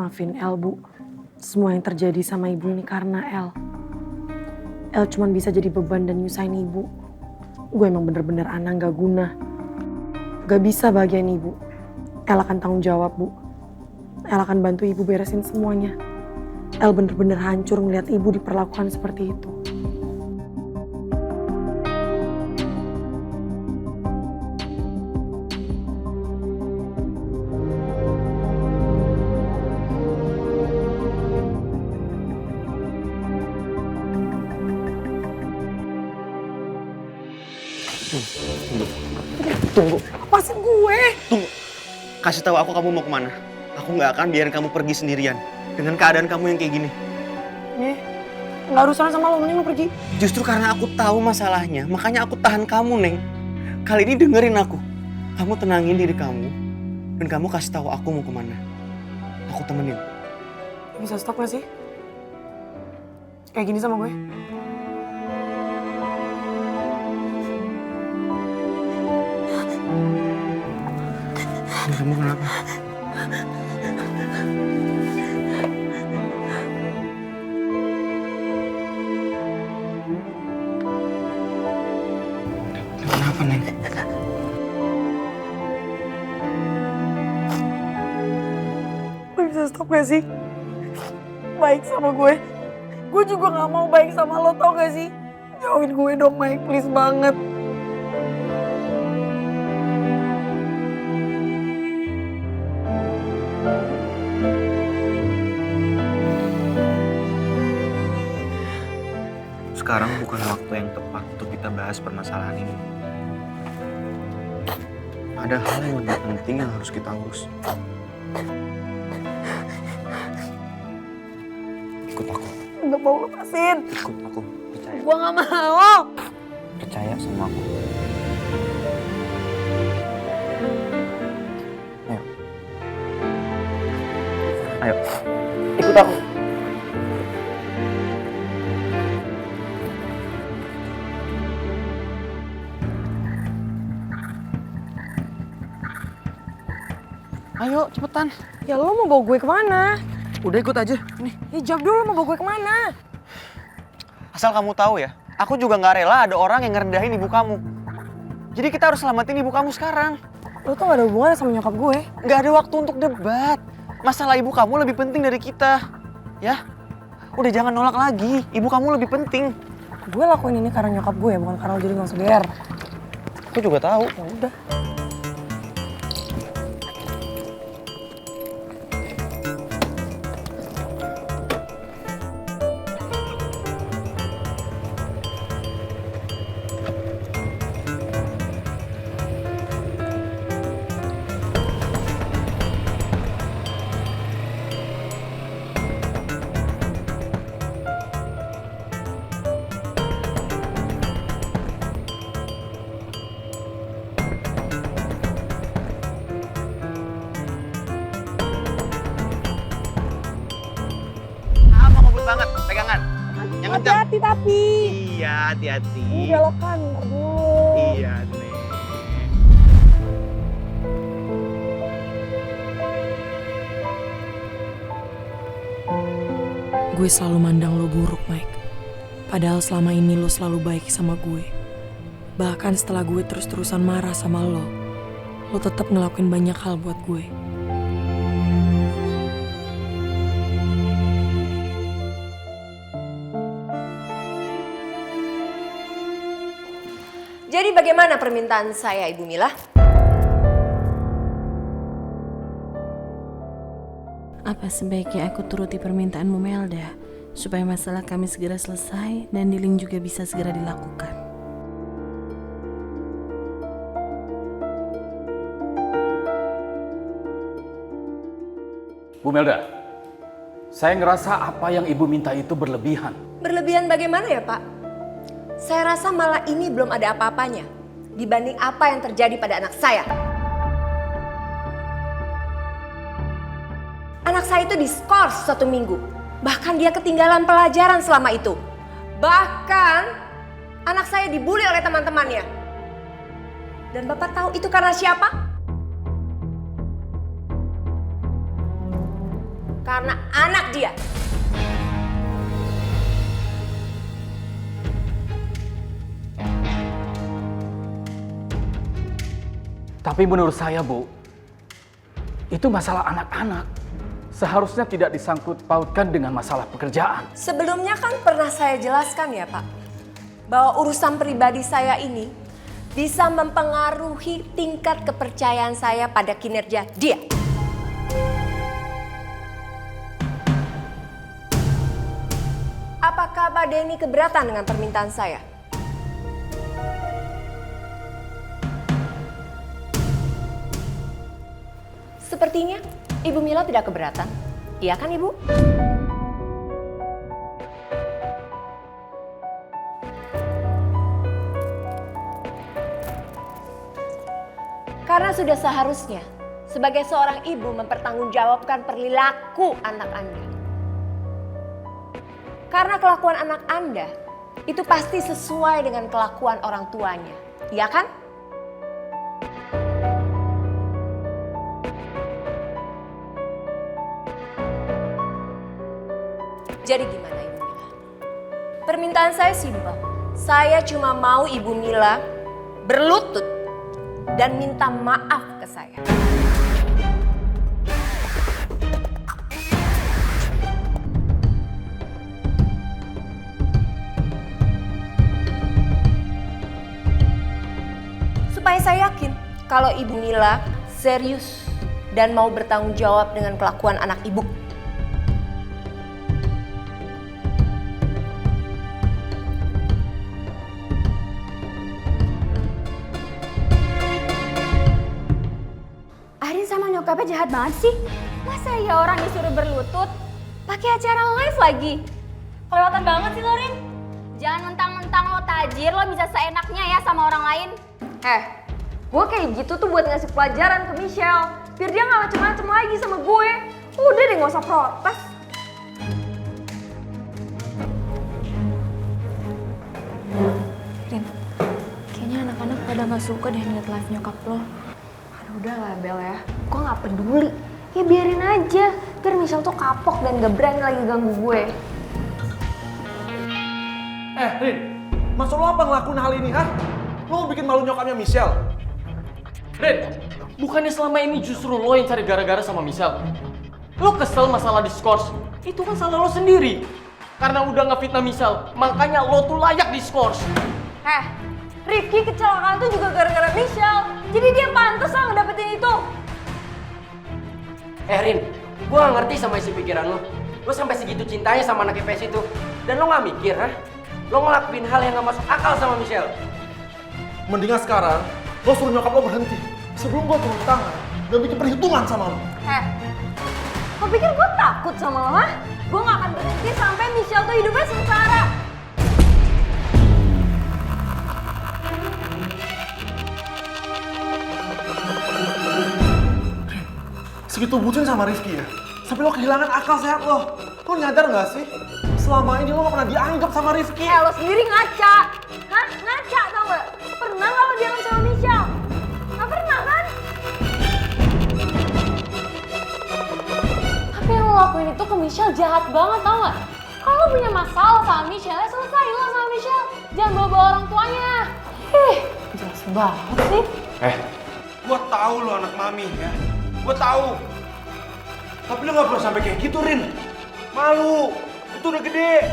Maafin El, Bu. Semua yang terjadi sama ibu ini karena El. El cuma bisa jadi beban dan nyusahin ibu. Gue emang bener-bener anak gak guna. Gak bisa bahagiain ibu. El akan tanggung jawab, Bu. El akan bantu ibu beresin semuanya. El bener-bener hancur ngeliat ibu diperlakukan seperti itu. Tunggu. Lepasin gue! Tunggu. Kasih tahu aku kamu mau kemana. Aku nggak akan biarin kamu pergi sendirian. Dengan keadaan kamu yang kayak gini. Gak urusan sama lo, mending lo pergi. Justru karena aku tahu masalahnya, makanya aku tahan kamu, Neng. Kali ini dengerin aku. Kamu tenangin diri kamu. Dan kamu kasih tahu aku mau kemana. Aku temenin. Bisa stop gak sih? Kayak gini sama gue? Kamu kenapa? Kenapa, Neng? Lo bisa stop gak sih? Baik sama gue. Gue juga gak mau baik sama lo, tau gak sih? Jauhin gue dong, Mike. Please banget. Sekarang bukan waktu yang tepat untuk kita bahas permasalahan ini. Ada hal yang lebih penting yang harus kita urus. Ikut aku. Gak mau lepasin. Ikut aku. Percaya. Gue gak mau. Percaya sama aku. Ayo. Ayo. Ikut aku. Ayo, cepetan. Ya lo mau bawa gue kemana? Udah ikut aja. Nih. Ya jawab dulu, lo mau bawa gue kemana? Asal kamu tahu ya, aku juga nggak rela ada orang yang ngerendahin ibu kamu. Jadi kita harus selamatin ibu kamu sekarang. Lo tuh gak ada hubungannya sama nyokap gue. Nggak ada waktu untuk debat. Masalah ibu kamu lebih penting dari kita. Ya? Udah jangan nolak lagi. Ibu kamu lebih penting. Gue lakuin ini karena nyokap gue, bukan karena lo, jadi gak usah GR. Aku juga tahu. Ya udah. Banget, pegangan. Yang kencang. Hati-hati tapi. Iya, hati-hati. Belokan, ntar dulu. Iya, Neng. Gue selalu mandang lo buruk, Mike. Padahal selama ini lo selalu baik sama gue. Bahkan setelah gue terus-terusan marah sama lo tetap ngelakuin banyak hal buat gue. Jadi bagaimana permintaan saya, Ibu Mila? Apa sebaiknya aku turuti permintaan Bu Melda supaya masalah kami segera selesai dan dealing juga bisa segera dilakukan? Bu Melda, saya ngerasa apa yang Ibu minta itu berlebihan. Berlebihan bagaimana ya, Pak? Saya rasa malah ini belum ada apa-apanya dibanding apa yang terjadi pada anak saya. Anak saya itu diskors 1 minggu. Bahkan dia ketinggalan pelajaran selama itu. Bahkan anak saya dibully oleh teman-temannya. Dan Bapak tahu itu karena siapa? karena anak dia. Tapi menurut saya, Bu, itu masalah anak-anak. Seharusnya tidak disangkut pautkan dengan masalah pekerjaan. Sebelumnya kan pernah saya jelaskan ya Pak, bahwa urusan pribadi saya ini bisa mempengaruhi tingkat kepercayaan saya pada kinerja dia. Apakah Pak Denny keberatan dengan permintaan saya? Sepertinya Ibu Mila tidak keberatan. Iya kan Ibu? Karena sudah seharusnya sebagai seorang ibu mempertanggungjawabkan perilaku anak Anda. Karena kelakuan anak Anda itu pasti sesuai dengan kelakuan orang tuanya. Iya kan? Jadi gimana Ibu Mila? Permintaan saya simpel. Saya cuma mau Ibu Mila berlutut dan minta maaf ke saya. Supaya saya yakin kalau Ibu Mila serius dan mau bertanggung jawab dengan kelakuan anak Ibu. Nyokapnya jahat banget sih. Masa ya orang disuruh berlutut? Pakai acara live lagi. Kelewatan banget sih lo, Rin. Jangan mentang-mentang lo tajir, lo bisa seenaknya ya sama orang lain. Gue kayak gitu tuh buat ngasih pelajaran ke Michelle. Biar dia gak macem-macem lagi sama gue. Udah deh gak usah protes. Rin, kayaknya anak-anak pada gak suka deh ngeliat live nyokap lo. Udah lah Bel ya, gue gak peduli. Ya biarin aja, biar Michelle tuh kapok dan gak berani lagi ganggu gue. Rin, maksud lo apa ngelakuin hal ini, ha? Lo mau bikin malu nyokapnya Michelle? Ren, bukannya selama ini justru lo yang cari gara-gara sama Michelle? Lo kesel masalah diskors, itu kan salah lo sendiri. Karena udah ngefitnah Michelle, makanya lo tuh layak diskors. Rifki kecelakaan tuh juga gara-gara Michelle. Jadi dia pantas lah ngedapetin itu. Rin, gue gak ngerti sama isi pikiran lo. Lo sampai segitu cintanya sama anak IPS itu. Dan lo gak mikir, ha? Lo ngelakuin hal yang gak masuk akal sama Michelle. Mendingan sekarang, lo suruh nyokap lo berhenti. Sebelum gue turun tangan dan bikin perhitungan sama lo. Lo pikir gue takut sama lo, ha? Gue gak akan berhenti sampai Michelle tuh hidupnya sengsara. Segitu bucin sama Rifki ya? Sampai lo kehilangan akal sehat lo. Lo nyadar gak sih? Selama ini lo gak pernah dianggap sama Rifki. Lo sendiri ngaca. Hah? Ngaca tau gak? Pernah gak lo dianggap sama Michelle? Gak pernah kan? Tapi yang lo lakuin itu ke Michelle jahat banget tau gak? Kalau lo punya masalah sama Michelle, ya selesai lo sama Michelle. Jangan bawa-bawa orang tuanya. Jelas banget sih. Gue tahu lo anak mami ya. Gue tahu. Tapi lo gak perlu sampai kayak gitu, Rin. Malu. Itu udah gede.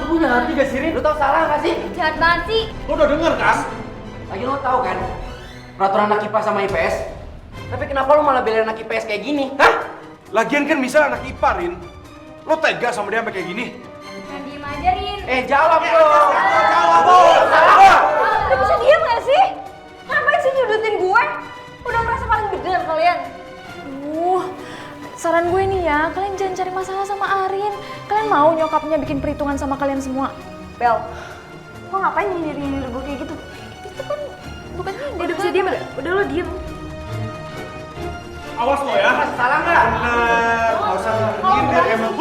Lo punya hati gak sih, Rin? Lo tau salah gak sih? Jahat banget sih. Lo udah denger kan? Lagi lo tau kan? Peraturan anak IPA sama IPS. Tapi kenapa lo malah belain anak IPS kayak gini? Hah? Lagian kan misalnya anak IPA, Rin. Lo tega sama dia sampai kayak gini? Jangan diem aja, Rin. Jawab dong! Jawab! Lo bisa diem gak sih? Ngapain sih nyudutin gue? Udah merasa paling bener kalian. Saran gue nih ya, kalian jangan cari masalah sama Arin. Kalian mau nyokapnya bikin perhitungan sama kalian semua? Bel, lo ngapain nyindir-nyindir gue kayak gitu? Itu kan bukan nyindir. Udah bisa diem gak? Udah lo diem. Awas lo ya. Salah nggak? Bener. Gak usah nyindir emang.